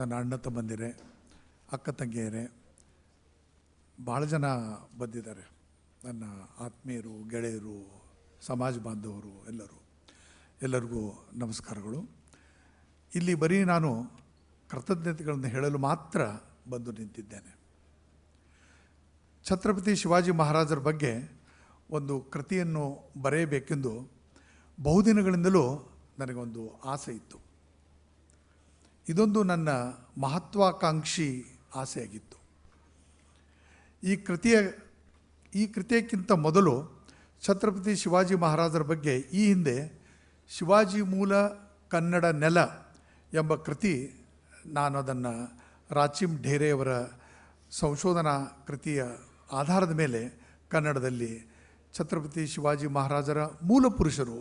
ನನ್ನ ಅಣ್ಣ ತಮ್ಮಂದಿರೇ, ಅಕ್ಕ ತಂಗಿಯರೇ, ಭಾಳ ಜನ ಬಂದಿದ್ದಾರೆ. ನನ್ನ ಆತ್ಮೀಯರು, ಗೆಳೆಯರು, ಸಮಾಜ ಬಾಂಧವರು ಎಲ್ಲರಿಗೂ ನಮಸ್ಕಾರಗಳು. ಇಲ್ಲಿ ಬರೀ ನಾನು ಕೃತಜ್ಞತೆಗಳನ್ನು ಹೇಳಲು ಮಾತ್ರ ಬಂದು ನಿಂತಿದ್ದೇನೆ. ಛತ್ರಪತಿ ಶಿವಾಜಿ ಮಹಾರಾಜರ ಬಗ್ಗೆ ಒಂದು ಕೃತಿಯನ್ನು ಬರೆಯಬೇಕೆಂದು ಬಹುದಿನಗಳಿಂದಲೂ ನನಗೊಂದು ಆಸೆ ಇತ್ತು. ಇದೊಂದು ನನ್ನ ಮಹತ್ವಾಕಾಂಕ್ಷಿ ಆಸೆಯಾಗಿತ್ತು. ಈ ಕೃತಿಯಕ್ಕಿಂತ ಮೊದಲು ಛತ್ರಪತಿ ಶಿವಾಜಿ ಮಹಾರಾಜರ ಬಗ್ಗೆ ಈ ಹಿಂದೆ ಶಿವಾಜಿ ಮೂಲ ಕನ್ನಡ ನೆಲ ಎಂಬ ಕೃತಿ, ನಾನು ಅದನ್ನು ರಾಚಿಮ್ ಢೇರೆಯವರ ಸಂಶೋಧನಾ ಕೃತಿಯ ಆಧಾರದ ಮೇಲೆ ಕನ್ನಡದಲ್ಲಿ ಛತ್ರಪತಿ ಶಿವಾಜಿ ಮಹಾರಾಜರ ಮೂಲ ಪುರುಷರು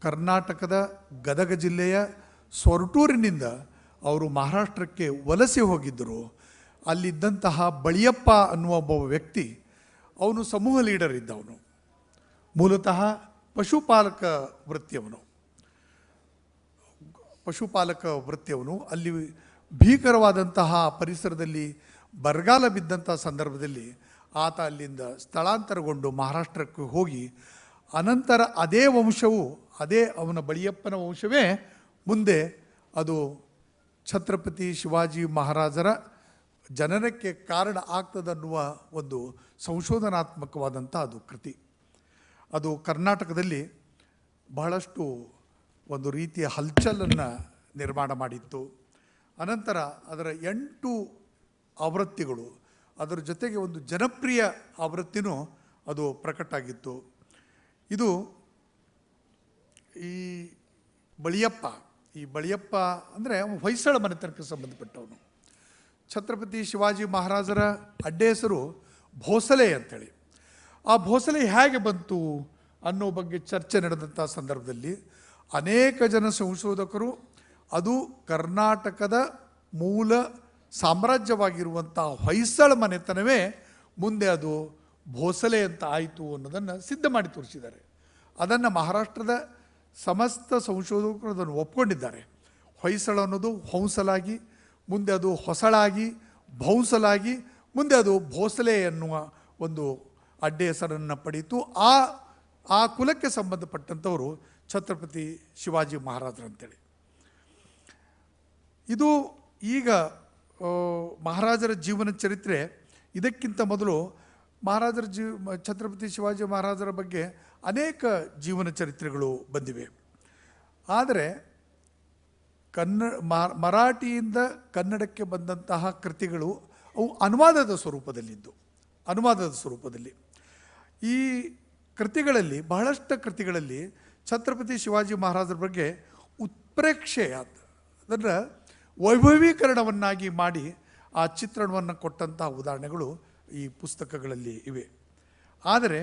ಕರ್ನಾಟಕದ ಗದಗ ಜಿಲ್ಲೆಯ ಸೊರಟೂರಿನಿಂದ ಅವರು ಮಹಾರಾಷ್ಟ್ರಕ್ಕೆ ವಲಸೆ ಹೋಗಿದ್ದರು. ಅಲ್ಲಿದ್ದಂತಹ ಬಳಿಯಪ್ಪ ಅನ್ನುವ ಒಬ್ಬ ವ್ಯಕ್ತಿ, ಅವನು ಸಮೂಹ ಲೀಡರ್ ಇದ್ದವನು, ಮೂಲತಃ ಪಶುಪಾಲಕ ವೃತ್ತಿಯವನು. ಅಲ್ಲಿ ಭೀಕರವಾದಂತಹ ಪರಿಸರದಲ್ಲಿ ಬರಗಾಲ ಬಿದ್ದಂಥ ಸಂದರ್ಭದಲ್ಲಿ ಆತ ಅಲ್ಲಿಂದ ಸ್ಥಳಾಂತರಗೊಂಡು ಮಹಾರಾಷ್ಟ್ರಕ್ಕೆ ಹೋಗಿ, ಅನಂತರ ಅದೇ ಅವನ ಬಳಿಯಪ್ಪನ ವಂಶವೇ ಮುಂದೆ ಅದು ಛತ್ರಪತಿ ಶಿವಾಜಿ ಮಹಾರಾಜರ ಜನನಕ್ಕೆ ಕಾರಣ ಆಗ್ತದನ್ನುವ ಒಂದು ಸಂಶೋಧನಾತ್ಮಕವಾದಂಥ ಅದು ಕೃತಿ. ಅದು ಕರ್ನಾಟಕದಲ್ಲಿ ಬಹಳಷ್ಟು ಒಂದು ರೀತಿಯ ಹಲ್ಚಲನ್ನು ನಿರ್ಮಾಣ ಮಾಡಿತ್ತು. ಅನಂತರ ಅದರ 8 ಆವೃತ್ತಿಗಳು, ಅದರ ಜೊತೆಗೆ ಒಂದು ಜನಪ್ರಿಯ ಆವೃತ್ತಿನೂ ಅದು ಪ್ರಕಟ ಆಗಿತ್ತು. ಇದು ಈ ಬಳಿಯಪ್ಪ ಅಂದರೆ ಹೊಯ್ಸಳ ಮನೆತನಕ್ಕೆ ಸಂಬಂಧಪಟ್ಟವನು. ಛತ್ರಪತಿ ಶಿವಾಜಿ ಮಹಾರಾಜರ ಅಡ್ಡೆ ಹೆಸರು ಭೋಸಲೆ ಅಂಥೇಳಿ. ಆ ಭೋಸಲೆ ಹೇಗೆ ಬಂತು ಅನ್ನೋ ಬಗ್ಗೆ ಚರ್ಚೆ ನಡೆದಂಥ ಸಂದರ್ಭದಲ್ಲಿ ಅನೇಕ ಜನ ಸಂಶೋಧಕರು ಅದು ಕರ್ನಾಟಕದ ಮೂಲ ಸಾಮ್ರಾಜ್ಯವಾಗಿರುವಂಥ ಹೊಯ್ಸಳ ಮನೆತನವೇ ಮುಂದೆ ಅದು ಭೋಸಲೆ ಅಂತ ಆಯಿತು ಅನ್ನೋದನ್ನು ಸಿದ್ಧ ಮಾಡಿ ತೋರಿಸಿದ್ದಾರೆ. ಅದನ್ನು ಮಹಾರಾಷ್ಟ್ರದ ಸಮಸ್ತ ಸಂಶೋಧಕರು ಅದನ್ನು ಒಪ್ಕೊಂಡಿದ್ದಾರೆ. ಹೊಯ್ಸಳ ಅನ್ನೋದು ಹೊಂಸಲಾಗಿ, ಮುಂದೆ ಅದು ಹೊಸಳಾಗಿ, ಭೌಸಲಾಗಿ, ಮುಂದೆ ಅದು ಭೋಸಲೆ ಎನ್ನುವ ಒಂದು ಅಡ್ಡೆ ಹೆಸರನ್ನು ಪಡೀತು. ಆ ಕುಲಕ್ಕೆ ಸಂಬಂಧಪಟ್ಟಂಥವರು ಛತ್ರಪತಿ ಶಿವಾಜಿ ಮಹಾರಾಜರು ಅಂತೇಳಿ. ಇದು ಈಗ ಮಹಾರಾಜರ ಜೀವನ ಚರಿತ್ರೆ. ಇದಕ್ಕಿಂತ ಮೊದಲು ಛತ್ರಪತಿ ಶಿವಾಜಿ ಮಹಾರಾಜರ ಬಗ್ಗೆ ಅನೇಕ ಜೀವನ ಚರಿತ್ರೆಗಳು ಬಂದಿವೆ. ಆದರೆ ಮರಾಠಿಯಿಂದ ಕನ್ನಡಕ್ಕೆ ಬಂದಂತಹ ಕೃತಿಗಳು ಅವು ಅನುವಾದದ ಸ್ವರೂಪದಲ್ಲಿ. ಈ ಕೃತಿಗಳಲ್ಲಿ, ಬಹಳಷ್ಟು ಕೃತಿಗಳಲ್ಲಿ ಛತ್ರಪತಿ ಶಿವಾಜಿ ಮಹಾರಾಜರ ಬಗ್ಗೆ ಉತ್ಪ್ರೇಕ್ಷೆಯಾದ, ಅದನ್ನು ವೈಭವೀಕರಣವನ್ನಾಗಿ ಮಾಡಿ ಆ ಚಿತ್ರಣವನ್ನು ಕೊಟ್ಟಂತಹ ಉದಾಹರಣೆಗಳು ಈ ಪುಸ್ತಕಗಳಲ್ಲಿ ಇವೆ. ಆದರೆ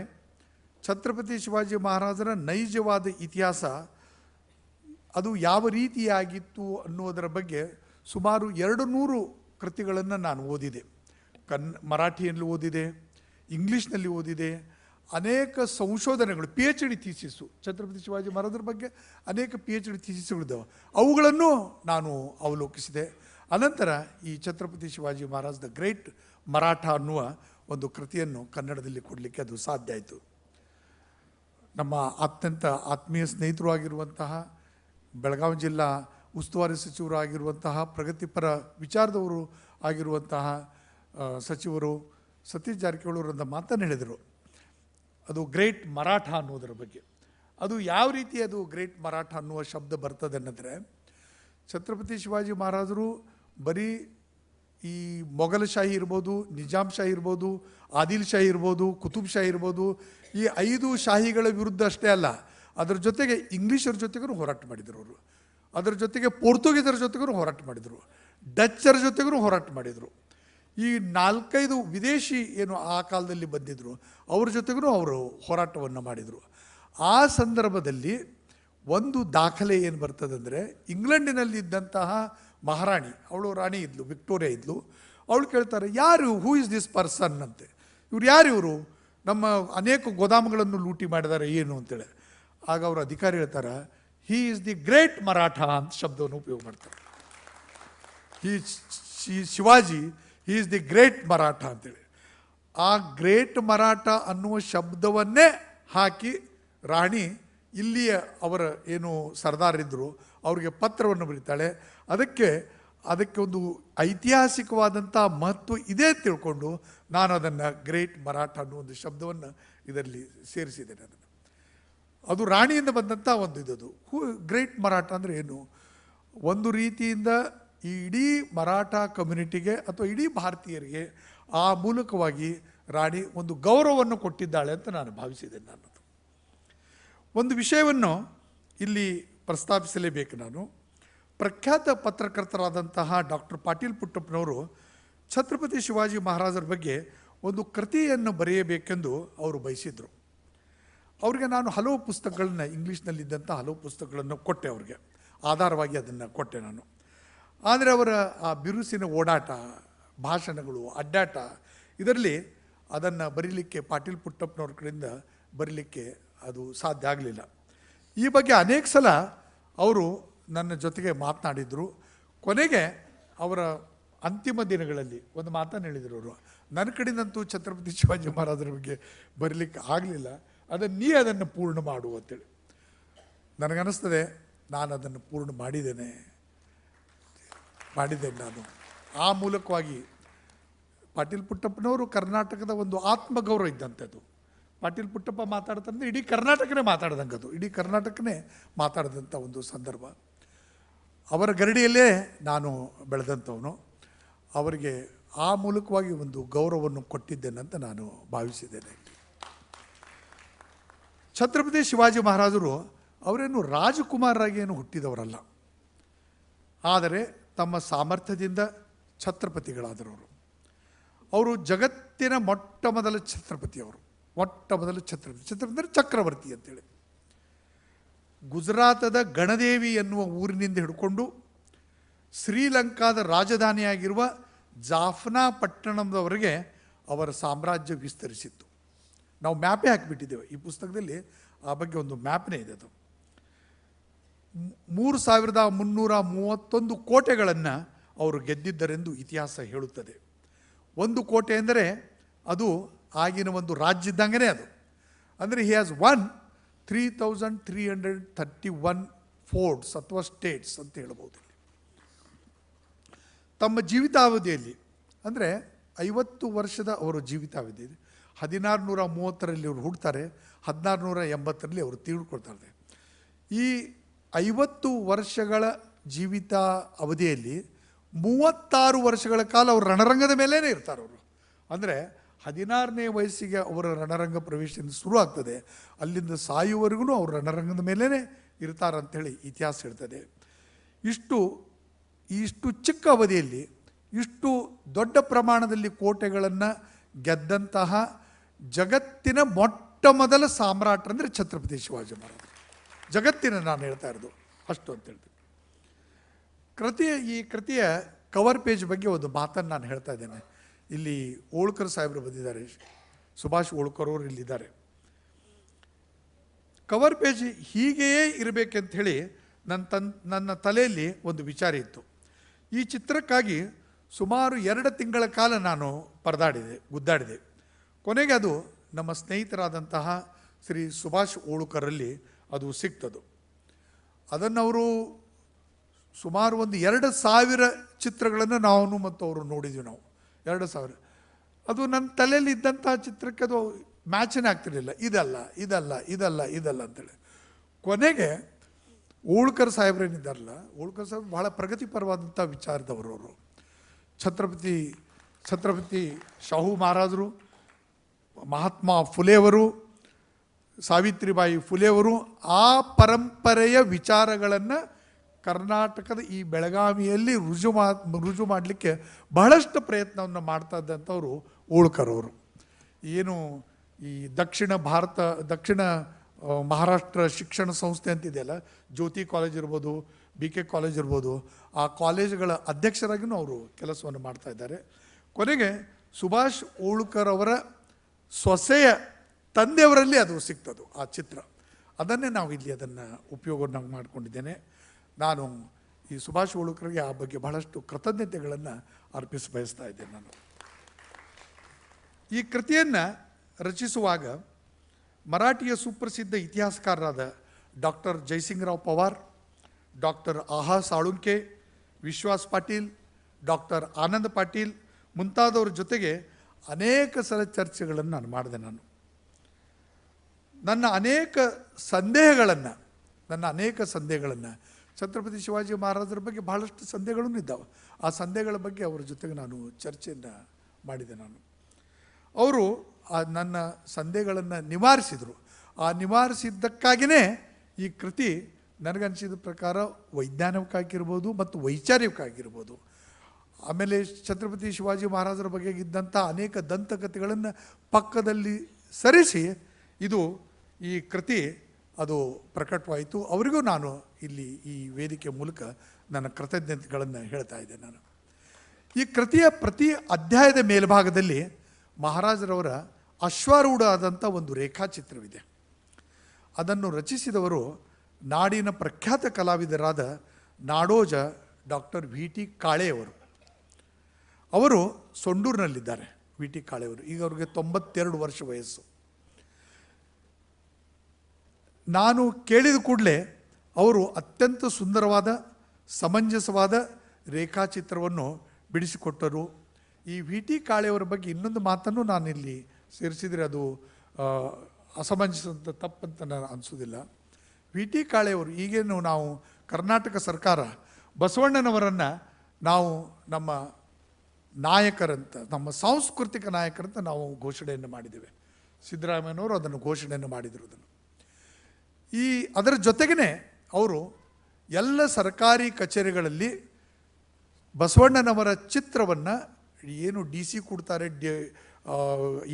ಛತ್ರಪತಿ ಶಿವಾಜಿ ಮಹಾರಾಜರ ನೈಜವಾದ ಇತಿಹಾಸ ಅದು ಯಾವ ರೀತಿಯಾಗಿತ್ತು ಅನ್ನೋದರ ಬಗ್ಗೆ ಸುಮಾರು 200 ಕೃತಿಗಳನ್ನು ನಾನು ಓದಿದೆ. ಮರಾಠಿಯಲ್ಲಿ ಓದಿದೆ, ಇಂಗ್ಲೀಷ್ನಲ್ಲಿ ಓದಿದೆ. ಅನೇಕ ಸಂಶೋಧನೆಗಳು, PhD ಥೀಸಿಸು, ಛತ್ರಪತಿ ಶಿವಾಜಿ ಮಹಾರಾಜರ ಬಗ್ಗೆ ಅನೇಕ PhD ಥೀಸಿಸ್ಗಳಿದ್ದಾವೆ, ಅವುಗಳನ್ನು ನಾನು ಅವಲೋಕಿಸಿದೆ. ಅನಂತರ ಈ ಛತ್ರಪತಿ ಶಿವಾಜಿ ಮಹಾರಾಜ್ ದ ಗ್ರೇಟ್ ಮರಾಠ ಅನ್ನುವ ಒಂದು ಕೃತಿಯನ್ನು ಕನ್ನಡದಲ್ಲಿ ಕೊಡಲಿಕ್ಕೆ ಅದು ಸಾಧ್ಯ ಆಯಿತು. ನಮ್ಮ ಅತ್ಯಂತ ಆತ್ಮೀಯ ಸ್ನೇಹಿತರು ಆಗಿರುವಂತಹ, ಬೆಳಗಾವಿ ಜಿಲ್ಲಾ ಉಸ್ತುವಾರಿ ಸಚಿವರು ಆಗಿರುವಂತಹ, ಪ್ರಗತಿಪರ ವಿಚಾರದವರು ಆಗಿರುವಂತಹ ಸಚಿವರು ಸತೀಶ್ ಜಾರಕಿಹೊಳಿ ಅವರಿಂದ ಮಾತನ್ನು ಹೇಳಿದರು. ಅದು ಗ್ರೇಟ್ ಮರಾಠ ಅನ್ನೋದರ ಬಗ್ಗೆ. ಅದು ಯಾವ ರೀತಿ ಅದು ಗ್ರೇಟ್ ಮರಾಠ ಅನ್ನುವ ಶಬ್ದ ಬರ್ತದೆ ಅನ್ನೋದ್ರೆ, ಛತ್ರಪತಿ ಶಿವಾಜಿ ಮಹಾರಾಜರು ಬರೀ ಈ ಮೊಘಲ್ ಶಾಹಿ ಇರ್ಬೋದು, ನಿಜಾಮ್ ಶಾಹಿ ಇರ್ಬೋದು, ಆದಿಲ್ ಶಾಹಿ ಇರ್ಬೋದು, ಕುತುಬ್ ಶಾಹಿ ಇರ್ಬೋದು, ಈ 5 ಶಾಹಿಗಳ ವಿರುದ್ಧ ಅಷ್ಟೇ ಅಲ್ಲ, ಅದರ ಜೊತೆಗೆ ಇಂಗ್ಲೀಷರ ಜೊತೆಗೂ ಹೋರಾಟ ಮಾಡಿದರು ಅವರು. ಅದರ ಜೊತೆಗೆ ಪೋರ್ತುಗೀಸರ ಜೊತೆಗೂ ಹೋರಾಟ ಮಾಡಿದರು, ಡಚ್ಚರ ಜೊತೆಗೂ ಹೋರಾಟ ಮಾಡಿದರು. ಈ 4-5 ವಿದೇಶಿ ಏನು ಆ ಕಾಲದಲ್ಲಿ ಬಂದಿದ್ದರು, ಅವ್ರ ಜೊತೆಗೂ ಅವರು ಹೋರಾಟವನ್ನು ಮಾಡಿದರು. ಆ ಸಂದರ್ಭದಲ್ಲಿ ಒಂದು ದಾಖಲೆ ಏನು ಬರ್ತದೆ ಅಂದರೆ, ಇಂಗ್ಲೆಂಡಿನಲ್ಲಿ ಇದ್ದಂತಹ ಮಹಾರಾಣಿ, ಅವಳು ರಾಣಿ ಇದ್ಲು, ವಿಕ್ಟೋರಿಯಾ ಇದ್ಲು. ಅವಳು ಕೇಳ್ತಾರೆ, ಯಾರು, ಹೂ ಇಸ್ ದಿಸ್ ಪರ್ಸನ್ ಅಂತೆ, ಇವರು ನಮ್ಮ ಅನೇಕ ಗೋದಾಮುಗಳನ್ನು ಲೂಟಿ ಮಾಡಿದ್ದಾರೆ ಏನು ಅಂತೇಳಿ. ಆಗ ಅವರು ಅಧಿಕಾರಿ ಹೇಳ್ತಾರೆ, he is the great Maratha ಅಂತ ಶಬ್ದವನ್ನು ಉಪಯೋಗ ಮಾಡ್ತಾರೆ. Shivaji he is the great Maratha ಅಂತೇಳಿ. ಆ ಗ್ರೇಟ್ ಮರಾಠ ಅನ್ನುವ ಶಬ್ದವನ್ನೇ ಹಾಕಿ ರಾಣಿ ಇಲ್ಲಿಯ ಅವರ ಏನು ಸರ್ದಾರಿದ್ದರು ಅವರಿಗೆ ಪತ್ರವನ್ನು ಬರೀತಾಳೆ. ಅದಕ್ಕೆ ಒಂದು ಐತಿಹಾಸಿಕವಾದಂಥ ಮಹತ್ವ ಇದೆ ತಿಳ್ಕೊಂಡು ನಾನು ಅದನ್ನು ಗ್ರೇಟ್ ಮರಾಠ ಅನ್ನೋ ಒಂದು ಶಬ್ದವನ್ನು ಇದರಲ್ಲಿ ಸೇರಿಸಿದ್ದೇನೆ. ಅದು ರಾಣಿಯಿಂದ ಬಂದಂಥ ಒಂದು ಇದದು. ಗ್ರೇಟ್ ಮರಾಠ ಅಂದರೆ ಏನು? ಒಂದು ರೀತಿಯಿಂದ ಈ ಇಡೀ ಮರಾಠ ಕಮ್ಯುನಿಟಿಗೆ ಅಥವಾ ಇಡೀ ಭಾರತೀಯರಿಗೆ ಆ ಮೂಲಕವಾಗಿ ರಾಣಿ ಒಂದು ಗೌರವವನ್ನು ಕೊಟ್ಟಿದ್ದಾಳೆ ಅಂತ ನಾನು ಭಾವಿಸಿದ್ದೇನೆ. ನನ್ನದು ಒಂದು ವಿಷಯವನ್ನು ಇಲ್ಲಿ ಪ್ರಸ್ತಾಪಿಸಲೇಬೇಕು. ನಾನು ಪ್ರಖ್ಯಾತ ಪತ್ರಕರ್ತರಾದಂತಹ ಡಾಕ್ಟರ್ ಪಾಟೀಲ್ ಪುಟ್ಟಪ್ಪನವರು ಛತ್ರಪತಿ ಶಿವಾಜಿ ಮಹಾರಾಜರ ಬಗ್ಗೆ ಒಂದು ಕೃತಿಯನ್ನು ಬರೆಯಬೇಕೆಂದು ಅವರು ಬಯಸಿದರು. ಅವರಿಗೆ ನಾನು ಹಲವು ಪುಸ್ತಕಗಳನ್ನ ಇಂಗ್ಲೀಷ್ನಲ್ಲಿದ್ದಂಥ ಹಲವು ಪುಸ್ತಕಗಳನ್ನು ಕೊಟ್ಟೆ, ಅವ್ರಿಗೆ ಆಧಾರವಾಗಿ ಅದನ್ನು ಕೊಟ್ಟೆ ನಾನು. ಆದರೆ ಅವರ ಆ ಬಿರುಸಿನ ಓಡಾಟ, ಭಾಷಣಗಳು, ಅಡ್ಡಾಟ, ಇದರಲ್ಲಿ ಅದನ್ನು ಬರೀಲಿಕ್ಕೆ ಪಾಟೀಲ್ ಪುಟ್ಟಪ್ಪನವ್ರ ಕಡೆಯಿಂದ ಬರೀಲಿಕ್ಕೆ ಅದು ಸಾಧ್ಯ ಆಗಲಿಲ್ಲ. ಈ ಬಗ್ಗೆ ಅನೇಕ ಸಲ ಅವರು ನನ್ನ ಜೊತೆಗೆ ಮಾತನಾಡಿದರು. ಕೊನೆಗೆ ಅವರ ಅಂತಿಮ ದಿನಗಳಲ್ಲಿ ಒಂದು ಮಾತನ್ನು ಹೇಳಿದರು ಅವರು, ನನ್ನ ಕಡೆಯಿಂದಂತೂ ಛತ್ರಪತಿ ಶಿವಾಜಿ ಮಹಾರಾಜರ ಬಗ್ಗೆ ಬರೀಲಿಕ್ಕೆ ಆಗಲಿಲ್ಲ, ಅದನ್ನು ಪೂರ್ಣ ಮಾಡು ಅಂತೇಳಿ. ನನಗನ್ನಿಸ್ತದೆ ನಾನು ಅದನ್ನು ಪೂರ್ಣ ಮಾಡಿದ್ದೇನೆ. ನಾನು ಆ ಮೂಲಕವಾಗಿ ಪಾಟೀಲ್ ಪುಟ್ಟಪ್ಪನವರು ಕರ್ನಾಟಕದ ಒಂದು ಆತ್ಮಗೌರವ ಇದ್ದಂಥದ್ದು. ಪಾಟೀಲ್ ಪುಟ್ಟಪ್ಪ ಮಾತಾಡ್ತಂದ್ರೆ ಇಡೀ ಕರ್ನಾಟಕನೇ ಮಾತಾಡ್ದಂಗದು, ಇಡೀ ಕರ್ನಾಟಕನೇ ಮಾತಾಡಿದಂಥ ಒಂದು ಸಂದರ್ಭ. ಅವರ ಗರಡಿಯಲ್ಲೇ ನಾನು ಬೆಳೆದಂಥವನು. ಅವರಿಗೆ ಆ ಮೂಲಕವಾಗಿ ಒಂದು ಗೌರವವನ್ನು ಕೊಟ್ಟಿದ್ದೇನಂತ ನಾನು ಭಾವಿಸಿದ್ದೇನೆ. ಛತ್ರಪತಿ ಶಿವಾಜಿ ಮಹಾರಾಜರು ಅವರೇನು ರಾಜಕುಮಾರರಾಗಿ ಏನು ಹುಟ್ಟಿದವರಲ್ಲ, ಆದರೆ ತಮ್ಮ ಸಾಮರ್ಥ್ಯದಿಂದ ಛತ್ರಪತಿಗಳಾದರವರು. ಅವರು ಜಗತ್ತಿನ ಮೊಟ್ಟ ಮೊದಲ ಛತ್ರಪತಿ ಅಂದರೆ ಚಕ್ರವರ್ತಿ ಅಂತೇಳಿ. ಗುಜರಾತದ ಗಣದೇವಿ ಎನ್ನುವ ಊರಿನಿಂದ ಹಿಡ್ಕೊಂಡು ಶ್ರೀಲಂಕಾದ ರಾಜಧಾನಿಯಾಗಿರುವ ಜಾಫ್ನಾ ಪಟ್ಟಣದವರೆಗೆ ಅವರ ಸಾಮ್ರಾಜ್ಯ ವಿಸ್ತರಿಸಿತ್ತು. ನಾವು ಮ್ಯಾಪೇ ಹಾಕಿಬಿಟ್ಟಿದ್ದೇವೆ ಈ ಪುಸ್ತಕದಲ್ಲಿ, ಆ ಬಗ್ಗೆ ಒಂದು ಮ್ಯಾಪ್ನೇ ಇದೆ. ಅದು 3331 ಕೋಟೆಗಳನ್ನು ಅವರು ಗೆದ್ದಿದ್ದರೆಂದು ಇತಿಹಾಸ ಹೇಳುತ್ತದೆ. ಒಂದು ಕೋಟೆ ಅಂದರೆ ಅದು ಆಗಿನ ಒಂದು ರಾಜ್ಯದಂಗನೇ ಅದು. ಅಂದರೆ ಹಿ ಹ್ಯಾಸ್ ವನ್ 3331 ಫೋರ್ಟ್ಸ್ ಅಥವಾ ಸ್ಟೇಟ್ಸ್ ಅಂತ ಹೇಳ್ಬೋದು. ತಮ್ಮ ಜೀವಿತಾವಧಿಯಲ್ಲಿ ಅಂದರೆ 50 ವರ್ಷದ ಅವರ ಜೀವಿತಾವಧಿ, 1630ರಲ್ಲಿ ಅವರು ಹುಡ್ತಾರೆ, 1680ರಲ್ಲಿ ಅವರು ತೀರ್ಕೊಳ್ತಾರೆ. ಈ 50 ವರ್ಷಗಳ ಜೀವಿತ ಅವಧಿಯಲ್ಲಿ 36 ವರ್ಷಗಳ ಕಾಲ ಅವರು ರಣರಂಗದ ಮೇಲೇ ಇರ್ತಾರೆ ಅವರು. ಅಂದರೆ 16ನೇ ವಯಸ್ಸಿಗೆ ಅವರ ರಣರಂಗ ಪ್ರವೇಶ ಶುರು ಆಗ್ತದೆ, ಅಲ್ಲಿಂದ ಸಾಯುವವರೆಗೂ ಅವರು ರಣರಂಗದ ಮೇಲೇ ಇರ್ತಾರಂಥೇಳಿ ಇತಿಹಾಸ ಹೇಳ್ತದೆ. ಇಷ್ಟು ಚಿಕ್ಕ ಅವಧಿಯಲ್ಲಿ ಇಷ್ಟು ದೊಡ್ಡ ಪ್ರಮಾಣದಲ್ಲಿ ಕೋಟೆಗಳನ್ನು ಗೆದ್ದಂತಹ ಜಗತ್ತಿನ ಮೊಟ್ಟ ಮೊದಲ ಸಾಮ್ರಾಟ ಅಂದರೆ ಛತ್ರಪತಿ ಶಿವಾಜಿ ಮಹಾರಾಜ. ಜಗತ್ತಿನ ನಾನು ಹೇಳ್ತಾ ಇರೋದು ಅಷ್ಟು ಅಂತ ಹೇಳ್ತೀನಿ. ಈ ಕೃತಿಯ ಕವರ್ ಪೇಜ್ ಬಗ್ಗೆ ಒಂದು ಮಾತನ್ನು ನಾನು ಹೇಳ್ತಾ ಇದ್ದೇನೆ. ಇಲ್ಲಿ ಓಳ್ಕರ್ ಸಾಹೇಬರು ಬಂದಿದ್ದಾರೆ, ಸುಭಾಷ್ ಓಳ್ಕರ್ ಅವರು ಇಲ್ಲಿದ್ದಾರೆ. ಕವರ್ ಪೇಜ್ ಹೀಗೆಯೇ ಇರಬೇಕಂತ ಹೇಳಿ ನನ್ನ ತಲೆಯಲ್ಲಿ ಒಂದು ವಿಚಾರ ಇತ್ತು. ಈ ಚಿತ್ರಕ್ಕಾಗಿ ಸುಮಾರು 2 ತಿಂಗಳ ಕಾಲ ನಾನು ಗುದ್ದಾಡಿದೆ. ಕೊನೆಗೆ ಅದು ನಮ್ಮ ಸ್ನೇಹಿತರಾದಂತಹ ಶ್ರೀ ಸುಭಾಷ್ ಓಳ್ಕರಲ್ಲಿ ಅದು ಸಿಕ್ತದು. ಅದನ್ನು ಸುಮಾರು ಒಂದು 2000 ಚಿತ್ರಗಳನ್ನು ನಾವು ಮತ್ತು ಅವರು ನೋಡಿದ್ವಿ. ನಾವು 2000. ಅದು ನನ್ನ ತಲೆಯಲ್ಲಿ ಇದ್ದಂಥ ಚಿತ್ರಕ್ಕೆ ಅದು ಮ್ಯಾಚನೇ ಆಗ್ತಿರಲಿಲ್ಲ. ಇದಲ್ಲ ಅಂತೇಳಿ ಕೊನೆಗೆ ಓಳ್ಕರ್ ಸಾಹೇಬ್ರೇನಿದ್ದಾರಲ್ಲ, ಓಳ್ಕರ್ ಸಾಹೇಬ್ ಬಹಳ ಪ್ರಗತಿಪರವಾದಂಥ ವಿಚಾರದವರು. ಅವರು ಛತ್ರಪತಿ ಶಾಹು ಮಹಾರಾಜರು, ಮಹಾತ್ಮ ಫುಲೆಯವರು, ಸಾವಿತ್ರಿಬಾಯಿ ಫುಲೆಯವರು ಆ ಪರಂಪರೆಯ ವಿಚಾರಗಳನ್ನು ಕರ್ನಾಟಕದ ಈ ಬೆಳಗಾವಿಯಲ್ಲಿ ರುಜು ಮಾಡಲಿಕ್ಕೆ ಬಹಳಷ್ಟು ಪ್ರಯತ್ನವನ್ನು ಮಾಡ್ತಾ ಇದ್ದಂಥವರು ಓಳ್ಕರ್ ಅವರು. ಏನು ಈ ದಕ್ಷಿಣ ಮಹಾರಾಷ್ಟ್ರ ಶಿಕ್ಷಣ ಸಂಸ್ಥೆ ಅಂತಿದೆಯಲ್ಲ, ಜ್ಯೋತಿ ಕಾಲೇಜ್ ಇರ್ಬೋದು, BK ಕಾಲೇಜ್ ಇರ್ಬೋದು, ಆ ಕಾಲೇಜುಗಳ ಅಧ್ಯಕ್ಷರಾಗಿಯೂ ಅವರು ಕೆಲಸವನ್ನು ಮಾಡ್ತಾ ಇದ್ದಾರೆ. ಕೊನೆಗೆ ಸುಭಾಷ್ ಓಳ್ಕರ್ ಅವರ ಸೊಸೆಯ ತಂದೆಯವರಲ್ಲಿ ಅದು ಸಿಗ್ತದೆ ಆ ಚಿತ್ರ. ಅದನ್ನೇ ನಾವು ಇಲ್ಲಿ ಅದನ್ನು ಉಪಯೋಗ ಮಾಡ್ಕೊಂಡಿದ್ದೇನೆ. ನಾನು ಈ ಸುಭಾಷ್ ಹೋಳ್ಕರ್ಗೆ ಆ ಬಗ್ಗೆ ಬಹಳಷ್ಟು ಕೃತಜ್ಞತೆಗಳನ್ನು ಬಯಸ್ತಾ ಇದ್ದೇನೆ ನಾನು. ಈ ಕೃತಿಯನ್ನು ರಚಿಸುವಾಗ ಮರಾಠಿಯ ಸುಪ್ರಸಿದ್ಧ ಇತಿಹಾಸಕಾರರಾದ ಡಾಕ್ಟರ್ ಜಯಸಿಂಗರಾವ್ ಪವಾರ್, ಡಾಕ್ಟರ್ ಆಹಾ ಸಾಳುಂಕೆ, ವಿಶ್ವಾಸ್ ಪಾಟೀಲ್, ಡಾಕ್ಟರ್ ಆನಂದ್ ಪಾಟೀಲ್ ಮುಂತಾದವ್ರ ಜೊತೆಗೆ ಅನೇಕ ಸಲ ಚರ್ಚೆಗಳನ್ನು ನಾನು ಮಾಡಿದೆ. ನನ್ನ ಅನೇಕ ಸಂದೇಹಗಳನ್ನು ಛತ್ರಪತಿ ಶಿವಾಜಿ ಮಹಾರಾಜರ ಬಗ್ಗೆ ಬಹಳಷ್ಟು ಸಂದೇಹಗಳೂ ಇದ್ದಾವೆ. ಆ ಸಂದೇಹಗಳ ಬಗ್ಗೆ ಅವರ ಜೊತೆಗೆ ನಾನು ಚರ್ಚೆಯನ್ನು ಮಾಡಿದೆ. ಅವರು ನನ್ನ ಸಂದೇಹಗಳನ್ನು ನಿವಾರಿಸಿದರು. ಆ ನಿವಾರಿಸಿದ್ದಕ್ಕಾಗಿಯೇ ಈ ಕೃತಿ ನನಗನ್ಸಿದ ಪ್ರಕಾರ ವೈಜ್ಞಾನಿಕ ಆಗಿರ್ಬೋದು ಮತ್ತು ವೈಚಾರಿಕ ಆಗಿರ್ಬೋದು. ಆಮೇಲೆ ಛತ್ರಪತಿ ಶಿವಾಜಿ ಮಹಾರಾಜರ ಬಗ್ಗೆ ಇದ್ದಂಥ ಅನೇಕ ದಂತಕಥೆಗಳನ್ನು ಪಕ್ಕದಲ್ಲಿ ಸರಿಸಿ ಈ ಕೃತಿ ಅದು ಪ್ರಕಟವಾಯಿತು. ಅವರಿಗೂ ನಾನು ಇಲ್ಲಿ ಈ ವೇದಿಕೆ ಮೂಲಕ ನನ್ನ ಕೃತಜ್ಞತೆಗಳನ್ನು ಹೇಳ್ತಾ ಇದ್ದೇನೆ. ಈ ಕೃತಿಯ ಪ್ರತಿ ಅಧ್ಯಾಯದ ಮೇಲ್ಭಾಗದಲ್ಲಿ ಮಹಾರಾಜರವರ ಅಶ್ವಾರೂಢ ಆದಂಥ ಒಂದು ರೇಖಾಚಿತ್ರವಿದೆ. ಅದನ್ನು ರಚಿಸಿದವರು ನಾಡಿನ ಪ್ರಖ್ಯಾತ ಕಲಾವಿದರಾದ ನಾಡೋಜ ಡಾಕ್ಟರ್ ವಿ ಟಿ ಕಾಳೆಯವರು. ಅವರು ಸೊಂಡೂರಿನಲ್ಲಿದ್ದಾರೆ. ವಿ ಟಿ ಕಾಳೆಯವರು ಈಗ ಅವ್ರಿಗೆ 92 ವರ್ಷ ವಯಸ್ಸು. ನಾನು ಕೇಳಿದ ಕೂಡಲೇ ಅವರು ಅತ್ಯಂತ ಸುಂದರವಾದ ಸಮಂಜಸವಾದ ರೇಖಾಚಿತ್ರವನ್ನು ಬಿಡಿಸಿಕೊಟ್ಟರು. ಈ ವಿ ಟಿ ಕಾಳೆಯವರ ಬಗ್ಗೆ ಇನ್ನೊಂದು ಮಾತನ್ನು ನಾನಿಲ್ಲಿ ಸೇರಿಸಿದರೆ ಅದು ಅಸಮಂಜಸ ತಪ್ಪಂತ ನಾನು ಅನಿಸೋದಿಲ್ಲ. ವಿ ಟಿ ಕಾಳೆಯವರು ಈಗೇನು ನಾವು ಕರ್ನಾಟಕ ಸರ್ಕಾರ ಬಸವಣ್ಣನವರನ್ನು ನಾವು ನಮ್ಮ ನಾಯಕರಂತ, ನಮ್ಮ ಸಾಂಸ್ಕೃತಿಕ ನಾಯಕರಂತ ನಾವು ಘೋಷಣೆಯನ್ನು ಮಾಡಿದ್ದೇವೆ. ಸಿದ್ದರಾಮಯ್ಯನವರು ಅದನ್ನು ಘೋಷಣೆಯನ್ನು ಮಾಡಿದರು. ಅದರ ಜೊತೆಗೇ ಅವರು ಎಲ್ಲ ಸರ್ಕಾರಿ ಕಚೇರಿಗಳಲ್ಲಿ ಬಸವಣ್ಣನವರ ಚಿತ್ರವನ್ನು ಏನು DC ಕೊಡ್ತಾರೆ,